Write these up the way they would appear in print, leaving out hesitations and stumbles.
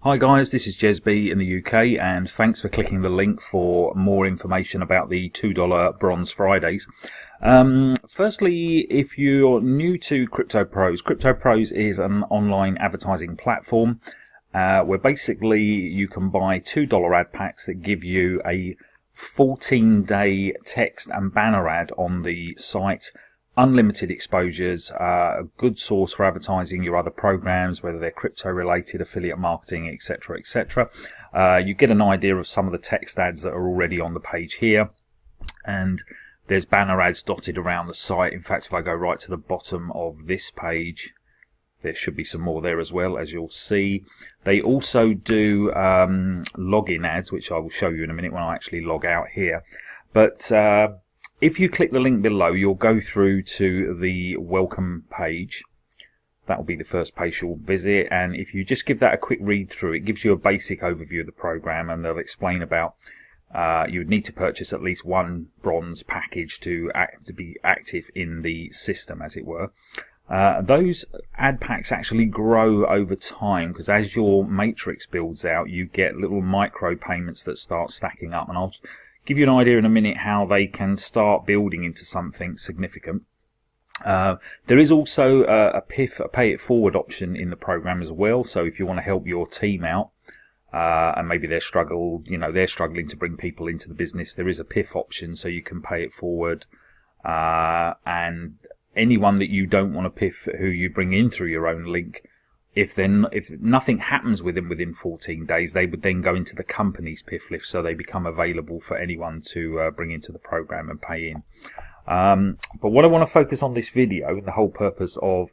Hi guys, this is Jesby in the UK, and thanks for clicking the link for more information about the $2 Bronze Fridays. Firstly, if you're new to Crypto Pros is an online advertising platform where basically you can buy $2 ad packs that give you a 14-day text and banner ad on the site. Unlimited exposures, a good source for advertising your other programs, whether they're crypto related, affiliate marketing, etc., etc. You get an idea of some of the text ads that are already on the page here, and there's banner ads dotted around the site. In fact, if I go right to the bottom of this page, there should be some more there as well, as you'll see. They also do login ads, which I will show you in a minute when I actually log out here. But if you click the link below, you'll go through to the welcome page. That will be the first page you'll visit, and if you just give that a quick read through, it gives you a basic overview of the program, and they'll explain about you would need to purchase at least one bronze package to be active in the system, as it were. Those ad packs actually grow over time, because as your matrix builds out, you get little micro payments that start stacking up, and I'll give you an idea in a minute how they can start building into something significant. There is also a PIF, a pay it forward option in the program as well. So if you want to help your team out, and maybe they're struggling to bring people into the business, there is a PIF option, so you can pay it forward. And anyone that you don't want to PIF, who you bring in through your own link, if nothing happens with them within 14 days, they would then go into the company's PIF list, so they become available for anyone to bring into the program and pay in. But what I want to focus on this video, and the whole purpose of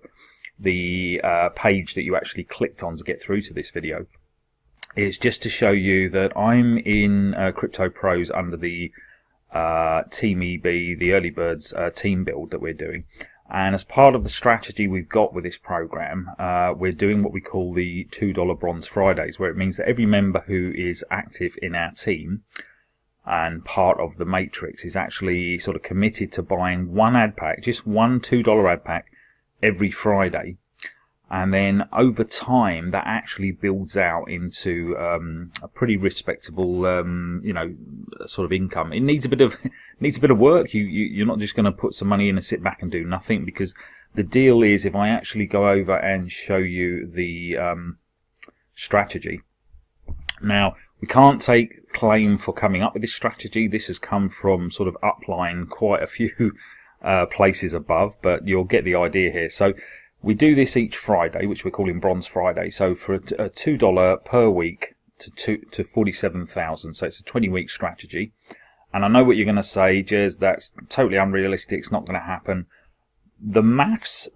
the page that you actually clicked on to get through to this video, is just to show you that I'm in Crypto Pros under the Team EB, the Early Birds team build that we're doing. And as part of the strategy we've got with this program, we're doing what we call the $2 Bronze Fridays, where it means that every member who is active in our team and part of the matrix is actually sort of committed to buying one ad pack, just one $2 ad pack every Friday. And then over time, that actually builds out into a pretty respectable, sort of income. It needs a bit of work. You're not just going to put some money in and sit back and do nothing, because the deal is, if I actually go over and show you the strategy. Now, we can't take claim for coming up with this strategy. This has come from sort of upline quite a few places above, but you'll get the idea here. So we do this each Friday, which we're calling Bronze Friday. So for a $2 per week to 47,000. So it's a 20-week strategy. And I know what you're going to say, Jez, that's totally unrealistic. It's not going to happen. The maths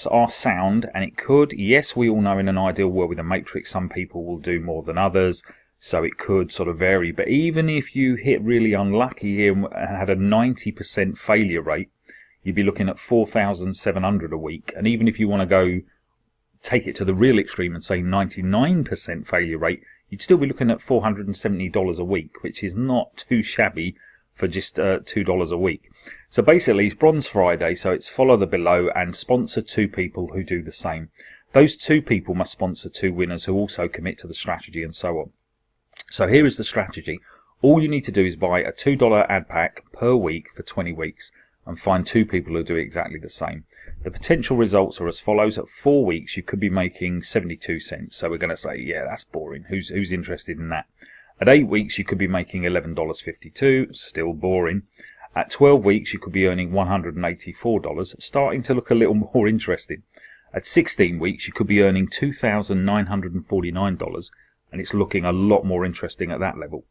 are sound, and it could. Yes, we all know in an ideal world with a matrix, some people will do more than others. So it could sort of vary. But even if you hit really unlucky here and had a 90% failure rate, you'd be looking at 4,700 a week. And even if you want to go take it to the real extreme and say 99% failure rate, you'd still be looking at $470 a week, which is not too shabby for just $2 a week. So basically, it's Bronze Friday, so it's follow the below and sponsor two people who do the same. Those two people must sponsor two winners who also commit to the strategy, and so on. So here is the strategy. All you need to do is buy a $2 ad pack per week for 20 weeks. And find two people who do exactly the same. The potential results are as follows. At 4 weeks, you could be making 72 cents. So we're going to say, yeah, that's boring. Who's interested in that? At 8 weeks, you could be making $11.52. Still boring. At 12 weeks, you could be earning $184. Starting to look a little more interesting. At 16 weeks, you could be earning $2,949. And it's looking a lot more interesting at that level.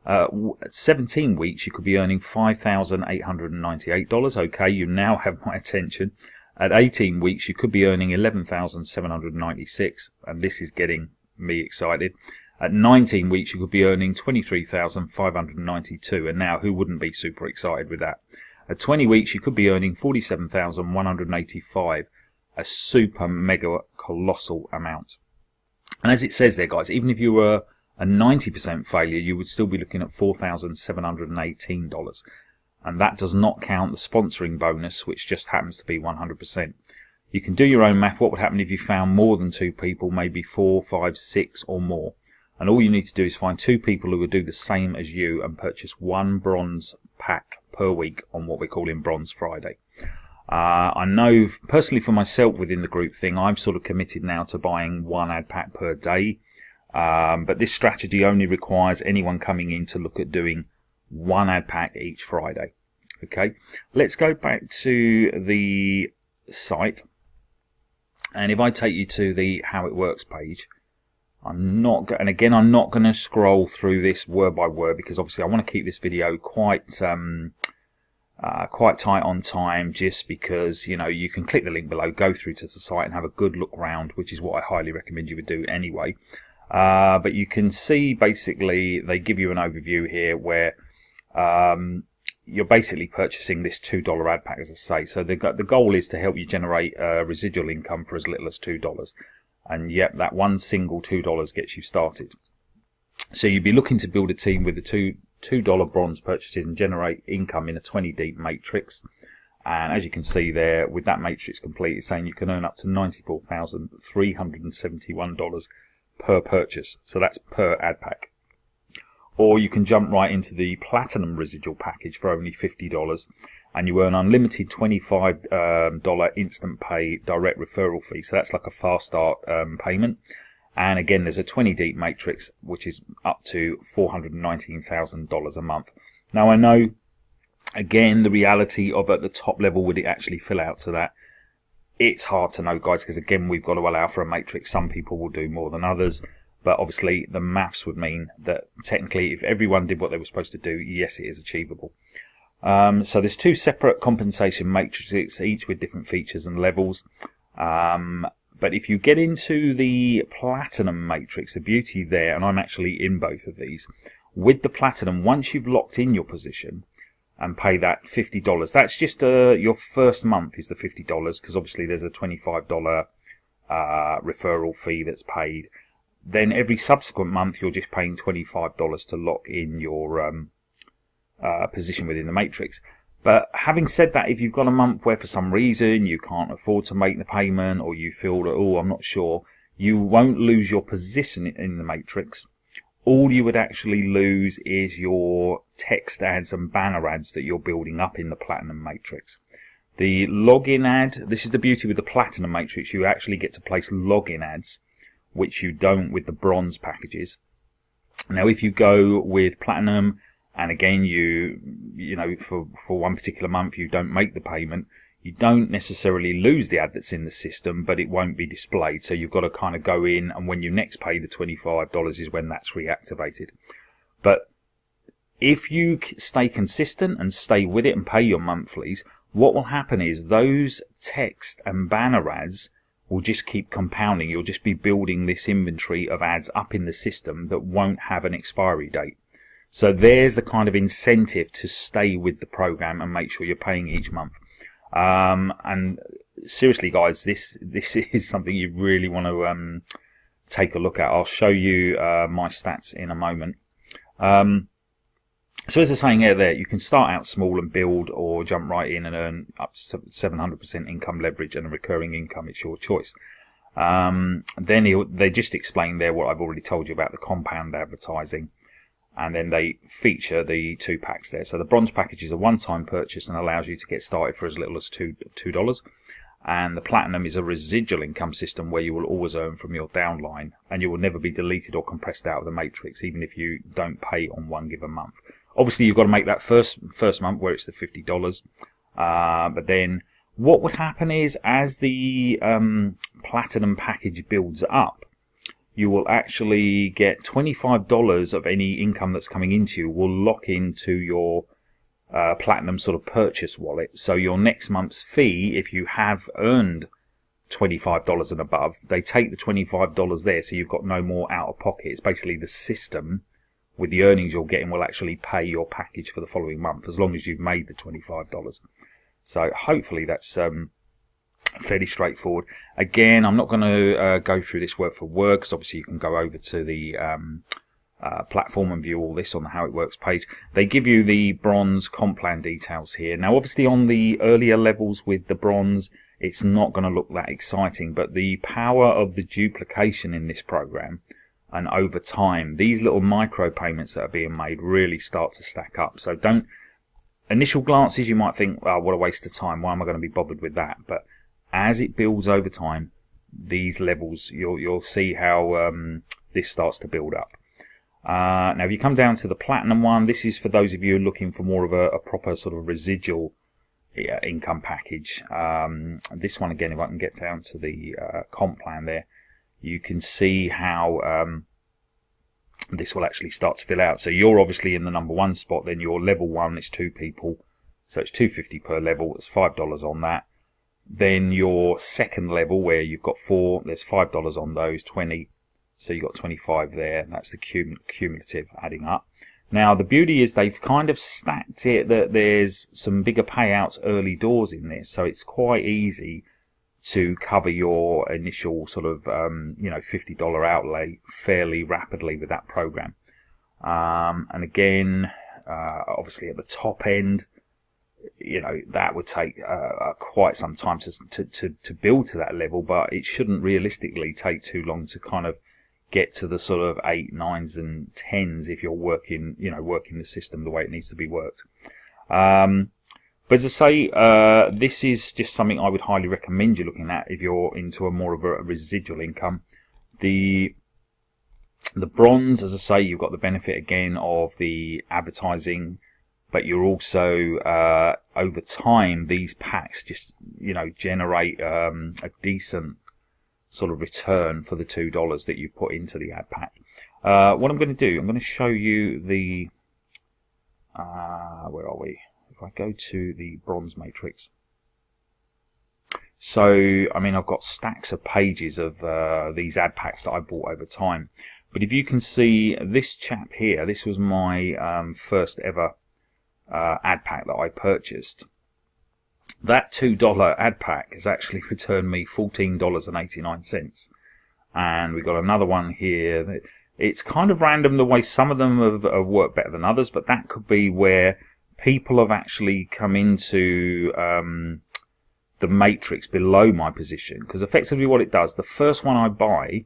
At 17 weeks, you could be earning $5,898. Okay, you now have my attention. At 18 weeks, you could be earning $11,796, and this is getting me excited. At 19 weeks, you could be earning $23,592, and now who wouldn't be super excited with that? At 20 weeks, you could be earning $47,185, a super mega colossal amount. And as it says there, guys, even if you were a 90% failure, you would still be looking at $4,718. And that does not count the sponsoring bonus, which just happens to be 100%. You can do your own math. What would happen if you found more than 2 people, maybe 4, 5, 6 or more? And all you need to do is find 2 people who will do the same as you and purchase 1 bronze pack per week on what we're calling Bronze Friday. I know personally for myself within the group thing, I'm sort of committed now to buying 1 ad pack per day. But this strategy only requires anyone coming in to look at doing 1 ad pack each Friday. Okay, let's go back to the site. And if I take you to the How It Works page, I'm not going to scroll through this word by word because obviously I want to keep this video quite tight on time, just because, you know, you can click the link below, go through to the site and have a good look round, which is what I highly recommend you would do anyway. But you can see basically they give you an overview here where you're basically purchasing this $2 ad pack, as I say. So the goal is to help you generate residual income for as little as $2. And yep, that one single $2 gets you started. So you'd be looking to build a team with the $2 bronze purchases and generate income in a 20 deep matrix. And as you can see there, with that matrix complete, it's saying you can earn up to $94,371 per purchase. So that's per ad pack. Or you can jump right into the platinum residual package for only $50. And you earn unlimited $25 instant pay direct referral fee. So that's like a fast start payment. And again, there's a 20 deep matrix, which is up to $419,000 a month. Now, I know, again, the reality of at the top level, would it actually fill out to that? It's hard to know, guys, because again, we've got to allow for a matrix. Some people will do more than others. But obviously, the maths would mean that technically, if everyone did what they were supposed to do, yes, it is achievable. So there's 2 separate compensation matrices, each with different features and levels. But if you get into the platinum matrix, the beauty there, and I'm actually in both of these, with the platinum, once you've locked in your position and pay that $50, that's just your first month is the $50, because obviously there's a $25 referral fee that's paid. Then every subsequent month you're just paying $25 to lock in your position within the matrix. But having said that, if you've got a month where for some reason you can't afford to make the payment, or you feel that, oh, I'm not sure, you won't lose your position in the matrix. All you would actually lose is your text ads and banner ads that you're building up in the platinum matrix. The login ad, this is the beauty with the platinum matrix, you actually get to place login ads, which you don't with the bronze packages. Now, if you go with platinum, and again, you know, for one particular month, you don't make the payment, you don't necessarily lose the ad that's in the system, but it won't be displayed. So you've got to kind of go in, and when you next pay the $25 is when that's reactivated. But if you stay consistent and stay with it and pay your monthlies, what will happen is those text and banner ads will just keep compounding. You'll just be building this inventory of ads up in the system that won't have an expiry date. So there's the kind of incentive to stay with the program and make sure you're paying each month. And seriously, guys, this is something you really want to take a look at. I'll show you my stats in a moment. So as I was saying there, you can start out small and build, or jump right in and earn up to 700% income leverage and a recurring income. It's your choice. Then they just explain there what I've already told you about the compound advertising. And then they feature the 2 packs there. So the bronze package is a one-time purchase and allows you to get started for as little as $2. And the platinum is a residual income system where you will always earn from your downline, and you will never be deleted or compressed out of the matrix, even if you don't pay on one given month. Obviously, you've got to make that first month where it's the $50. But then what would happen is, as the platinum package builds up, you will actually get $25 of any income that's coming into you will lock into your platinum sort of purchase wallet. So your next month's fee, if you have earned $25 and above, they take the $25 there, so you've got no more out of pocket. It's basically the system with the earnings you're getting will actually pay your package for the following month, as long as you've made the $25. So hopefully that's fairly straightforward. Again, I'm not going to go through this word for word, because obviously you can go over to the platform and view all this on the How It Works page. They give you the bronze comp plan details here. Now, obviously on the earlier levels with the bronze, it's not going to look that exciting. But the power of the duplication in this program, and over time, these little micro payments that are being made really start to stack up. So don't, initial glances, you might think, oh, what a waste of time. Why am I going to be bothered with that? But as it builds over time, these levels, you'll see how this starts to build up. Now, if you come down to the platinum one, this is for those of you looking for more of a proper sort of residual income package. This one, again, if I can get down to the comp plan there, you can see how this will actually start to fill out. So you're obviously in the number 1 spot, then your level 1 is 2 people, so it's $2.50 per level, it's $5 on that. Then your second level, where you've got 4, there's $5 on those, 20, so you've got 25 there. That's the cumulative adding up. Now, the beauty is they've kind of stacked it that there's some bigger payouts early doors in this, so it's quite easy to cover your initial sort of, $50 outlay fairly rapidly with that program. And again, obviously at the top end, that would take quite some time to build to that level, but it shouldn't realistically take too long to kind of get to the sort of 8, 9s and 10s if you're working the system the way it needs to be worked. But as I say, this is just something I would highly recommend you looking at if you're into a more of a residual income. The bronze, as I say, you've got the benefit again of the advertising, but you're also over time, these packs just generate a decent sort of return for the $2 that you put into the ad pack. What I'm going to do, I'm going to show you the where are we? If I go to the bronze matrix, so I mean I've got stacks of pages of these ad packs that I bought over time. But if you can see this chap here, this was my first ever ad pack that I purchased. That $2 ad pack has actually returned me $14.89, and we've got another one here. It's kind of random the way some of them have worked better than others, but that could be where people have actually come into the matrix below my position, because effectively what it does, the first one I buy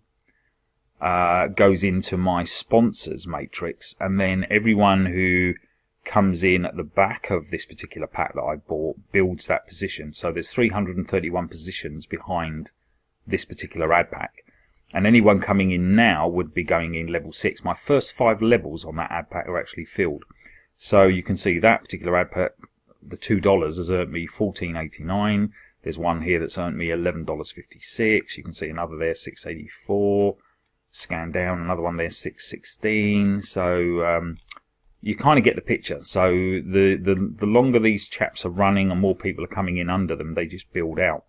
goes into my sponsors matrix, and then everyone who comes in at the back of this particular pack that I bought builds that position. So there's 331 positions behind this particular ad pack, and anyone coming in now would be going in level 6. My first 5 levels on that ad pack are actually filled. So you can see that particular ad pack, the $2 has earned me $14.89. There's one here that's earned me $11.56. You can see another there, $6.84. Scan down, another one there, $6.16. So you kind of get the picture. So the longer these chaps are running and more people are coming in under them, they just build out.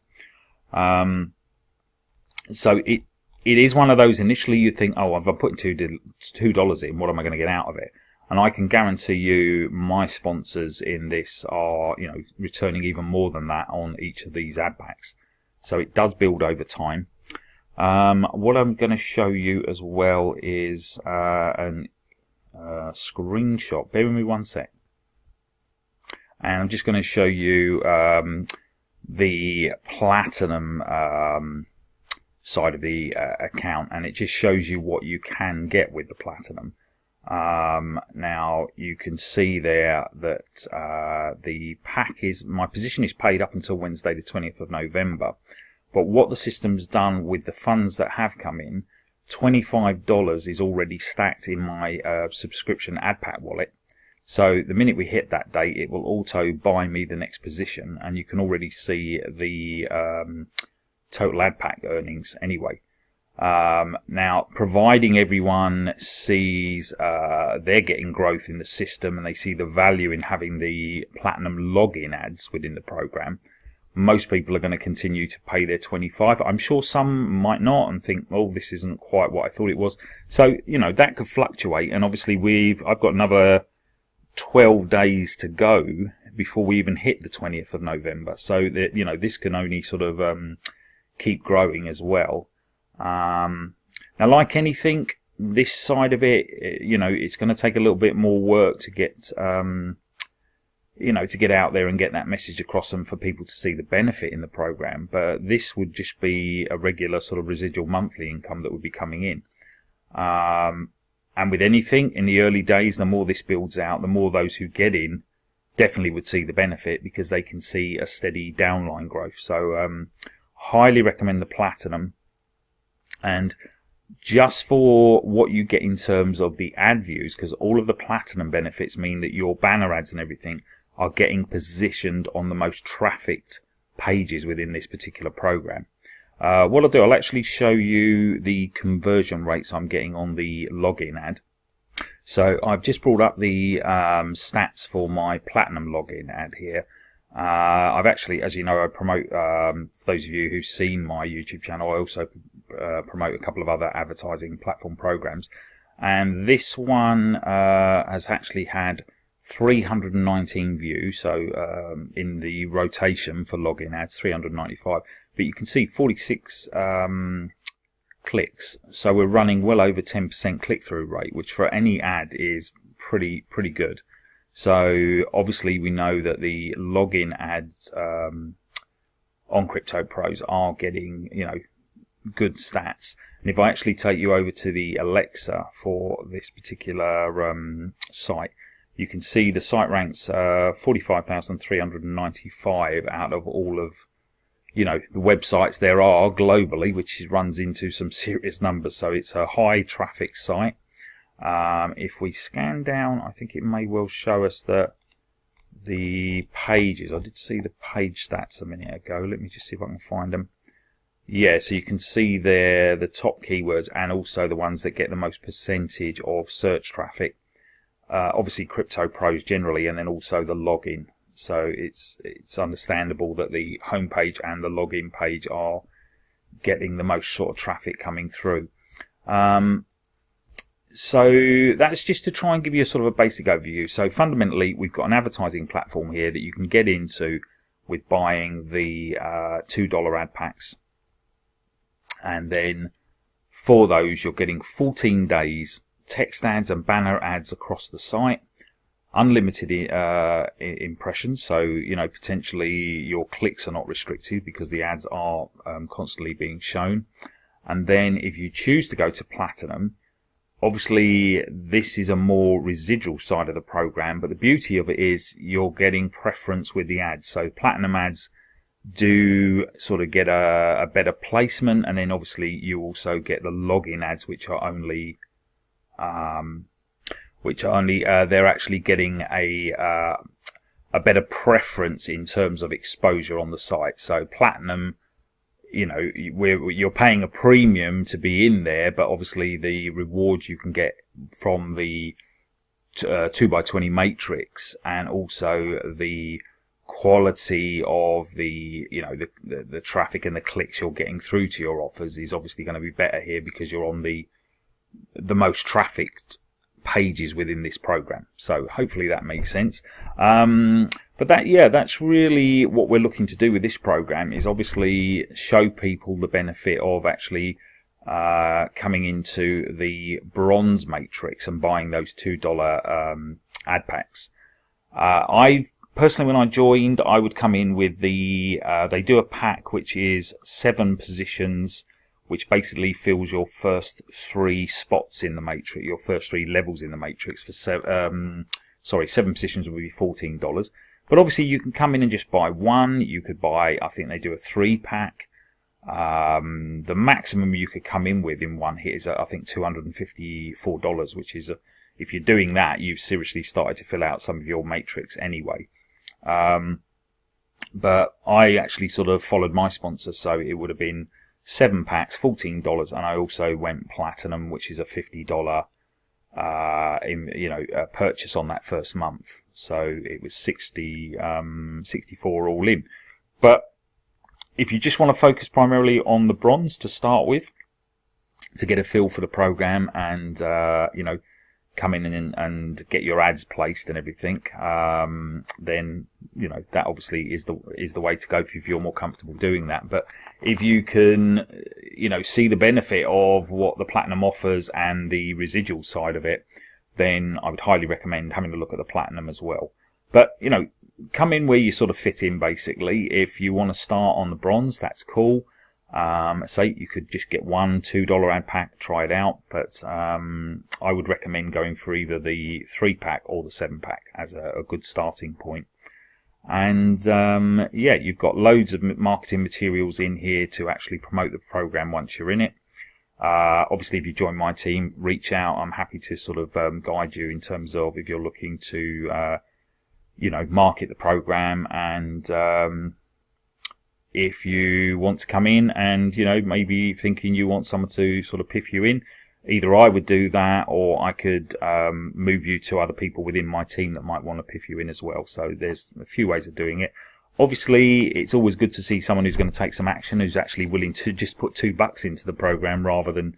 So it is one of those, initially you think, oh, if I'm putting $2 in, what am I going to get out of it? And I can guarantee you my sponsors in this are, returning even more than that on each of these ad packs. So it does build over time. What I'm going to show you as well is an screenshot. Bear with me one sec. And I'm just going to show you the platinum side of the account, and it just shows you what you can get with the platinum. Now you can see there that the pack is, my position is paid up until Wednesday the 20th of November, but what the system's done with the funds that have come in, $25 is already stacked in my subscription ad pack wallet. So the minute we hit that date, it will auto buy me the next position, and you can already see the total ad pack earnings anyway. Now, providing everyone sees they're getting growth in the system and they see the value in having the platinum login ads within the program, most people are going to continue to pay their $25. I'm sure some might not and think, oh, this isn't quite what I thought it was. So, that could fluctuate. And obviously I've got another 12 days to go before we even hit the 20th of November. So that, this can only sort of keep growing as well. Now, like anything, this side of it, it's going to take a little bit more work to get to get out there and get that message across and for people to see the benefit in the program. But this would just be a regular sort of residual monthly income that would be coming in. And with anything in the early days, the more this builds out, the more those who get in definitely would see the benefit, because they can see a steady downline growth. So highly recommend the Platinum. And just for what you get in terms of the ad views, because all of the Platinum benefits mean that your banner ads and everything are getting positioned on the most trafficked pages within this particular program. What I'll do, I'll actually show you the conversion rates I'm getting on the login ad. So I've just brought up the stats for my Platinum login ad here. I've actually, as you know, I promote, for those of you who've seen my YouTube channel, I also promote a couple of other advertising platform programs. And this one has actually had 319 views, so in the rotation for login ads, 395. But you can see 46 clicks, so we're running well over 10% click-through rate, which for any ad is pretty good. So obviously we know that the login ads on Crypto Pros are getting, good stats. And if I actually take you over to the Alexa for this particular site, you can see the site ranks 45,395 out of all of the websites there are globally, which runs into some serious numbers. So it's a high traffic site. If we scan down, I think it may well show us that the pages, I did see the page stats a minute ago. Let me just see if I can find them. Yeah, so you can see there the top keywords and also the ones that get the most percentage of search traffic. Obviously Crypto Pros generally, and then also the login. So it's understandable that the homepage and the login page are getting the most sort of traffic coming through. So that's just to try and give you a sort of a basic overview. So fundamentally, we've got an advertising platform here that you can get into with buying the $2 ad packs. And then for those, you're getting 14 days text ads and banner ads across the site, unlimited impressions. So, potentially your clicks are not restricted because the ads are constantly being shown. And then if you choose to go to Platinum, obviously this is a more residual side of the program, but the beauty of it is you're getting preference with the ads. So Platinum ads do sort of get a better placement, and then obviously you also get the login ads, which are only they're actually getting a better preference in terms of exposure on the site. So Platinum, you're paying a premium to be in there, but obviously the rewards you can get from the 2x20 matrix and also the quality of the traffic and the clicks you're getting through to your offers is obviously going to be better here because you're on the most trafficked pages within this program. So hopefully that makes sense. But that's really what we're looking to do with this program, is obviously show people the benefit of actually coming into the bronze matrix and buying those $2 ad packs. I've personally, when I joined, I would come in with the they do a pack which is 7 positions, which basically fills your first 3 spots in the matrix, your first 3 levels in the matrix. For 7 positions would be $14. But obviously you can come in and just buy 1. You could buy, I think they do a 3-pack. The maximum you could come in with in one hit is, I think, $254, which is, if you're doing that, you've seriously started to fill out some of your matrix anyway. But I actually sort of followed my sponsor, so it would have been 7 packs, $14, and I also went Platinum, which is a $50 purchase on that first month. So it was 64 all in. But if you just want to focus primarily on the bronze to start with, to get a feel for the program and come in and get your ads placed and everything, then that obviously is the way to go if you're more comfortable doing that. But if you can see the benefit of what the Platinum offers and the residual side of it, then I would highly recommend having a look at the Platinum as well. But come in where you sort of fit in, basically. If you want to start on the bronze, that's cool. Say you could just get one $2 ad pack, try it out, but I would recommend going for either the 3-pack or the 7-pack as a good starting point. And yeah, you've got loads of marketing materials in here to actually promote the program once you're in it. Obviously, if you join my team, reach out. I'm happy to sort of guide you in terms of if you're looking to you know, market the program, and if you want to come in and, you know, maybe thinking you want someone to sort of piff you in, either I would do that, or I could move you to other people within my team that might want to piff you in as well. So there's a few ways of doing it. Obviously, it's always good to see someone who's going to take some action, who's actually willing to just put $2 into the program rather than,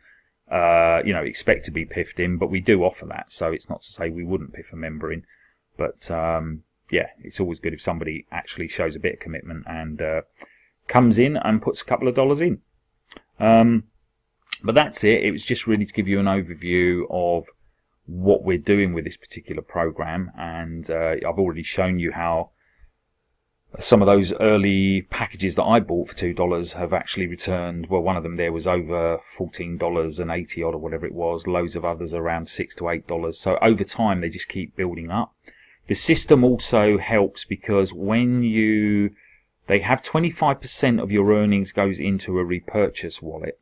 you know, expect to be piffed in. But we do offer that, so it's not to say we wouldn't piff a member in. But yeah, it's always good if somebody actually shows a bit of commitment and comes in and puts a couple of dollars in. But that's it. It was just really to give you an overview of what we're doing with this particular program, and I've already shown you how some of those early packages that I bought for $2 have actually returned. Well, one of them there was over $14.80 odd or whatever it was. Loads of others around $6 to $8. So over time, they just keep building up. The system also helps because when they have 25% of your earnings goes into a repurchase wallet.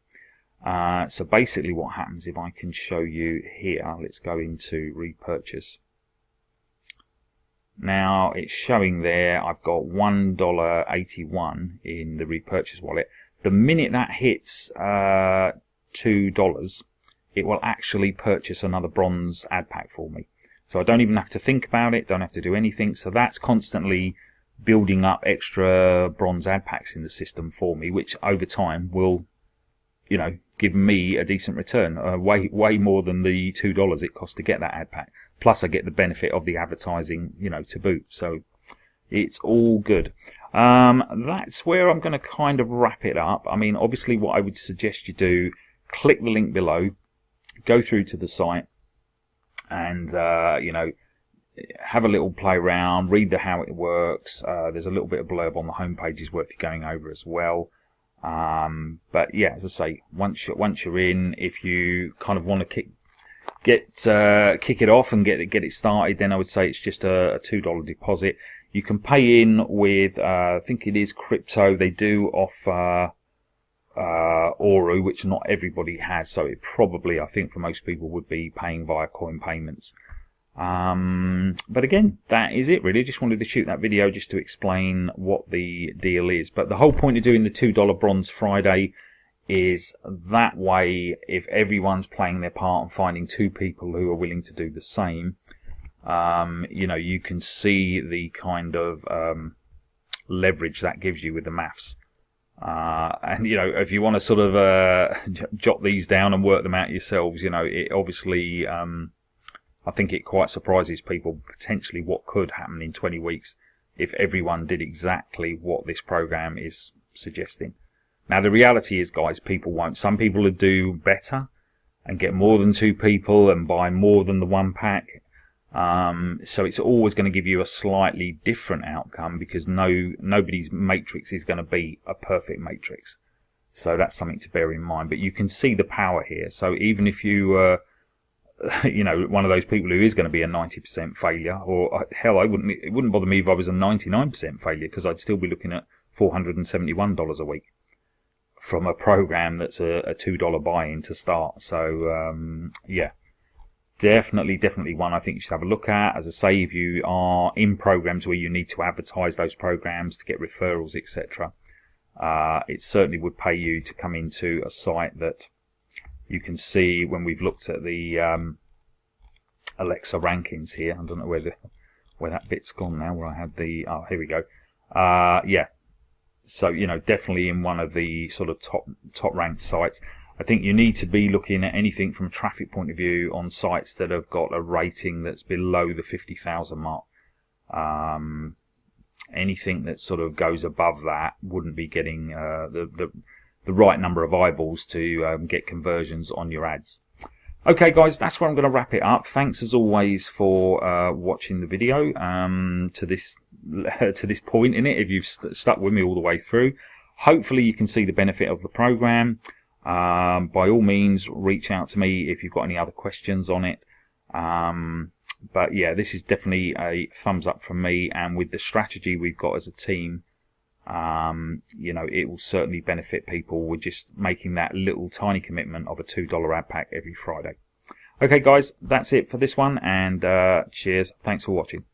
So basically what happens, if I can show you here, let's go into repurchase. Now it's showing there I've got $1.81 in the repurchase wallet. The minute that hits $2, it will actually purchase another bronze ad pack for me. So I don't even have to think about it, don't have to do anything. So that's constantly building up extra bronze ad packs in the system for me, which over time will, you know, give me a decent return, way more than the $2 it costs to get that ad pack. Plus I get the benefit of the advertising, you know, to boot. So it's all good. That's where I'm going to kind of wrap it up. I mean, obviously what I would suggest you do, click the link below, go through to the site, and you know, have a little play around, read how it works. There's a little bit of blurb on the home pages worth you going over as well. But yeah, as I say, once you're in, if you kind of want to kick it off and get it started, then I would say it's just a $2 deposit. You can pay in with I think it is crypto. They do offer Oru, which not everybody has, so it probably, I think for most people, would be paying via coin payments. But again, that is it really. Just wanted to shoot that video just to explain what the deal is. But the whole point of doing the $2 Bronze Friday is that way, if everyone's playing their part and finding 2 people who are willing to do the same, you know, you can see the kind of leverage that gives you with the maths. And, you know, if you want to sort of jot these down and work them out yourselves, you know, it obviously, I think it quite surprises people potentially what could happen in 20 weeks if everyone did exactly what this program is suggesting. Now, the reality is, guys, people won't. Some people will do better and get more than 2 people and buy more than the 1 pack. So it's always going to give you a slightly different outcome because nobody's matrix is going to be a perfect matrix. So that's something to bear in mind. But you can see the power here. So even if you you know, one of those people who is going to be a 90% failure, or hell, it wouldn't bother me if I was a 99% failure, because I'd still be looking at $471 a week from a program that's a $2 buy-in to start. So yeah, definitely one I think you should have a look at. As I say, if you are in programs where you need to advertise those programs to get referrals, etc., it certainly would pay you to come into a site that you can see. When we've looked at the Alexa rankings here, I don't know where that bit's gone now, where I had the, oh, here we go. Yeah, so, you know, definitely in one of the sort of top ranked sites. I think you need to be looking at anything from a traffic point of view on sites that have got a rating that's below the 50,000 mark. Anything that sort of goes above that wouldn't be getting the right number of eyeballs to get conversions on your ads. Okay guys, that's where I'm going to wrap it up. Thanks as always for watching the video to this point in it, if you've stuck with me all the way through. Hopefully you can see the benefit of the program. By all means, reach out to me if you've got any other questions on it. But yeah, this is definitely a thumbs up from me, and with the strategy we've got as a team, you know, it will certainly benefit people with just making that little tiny commitment of a $2 ad pack every Friday. Okay guys, that's it for this one, and cheers. Thanks for watching.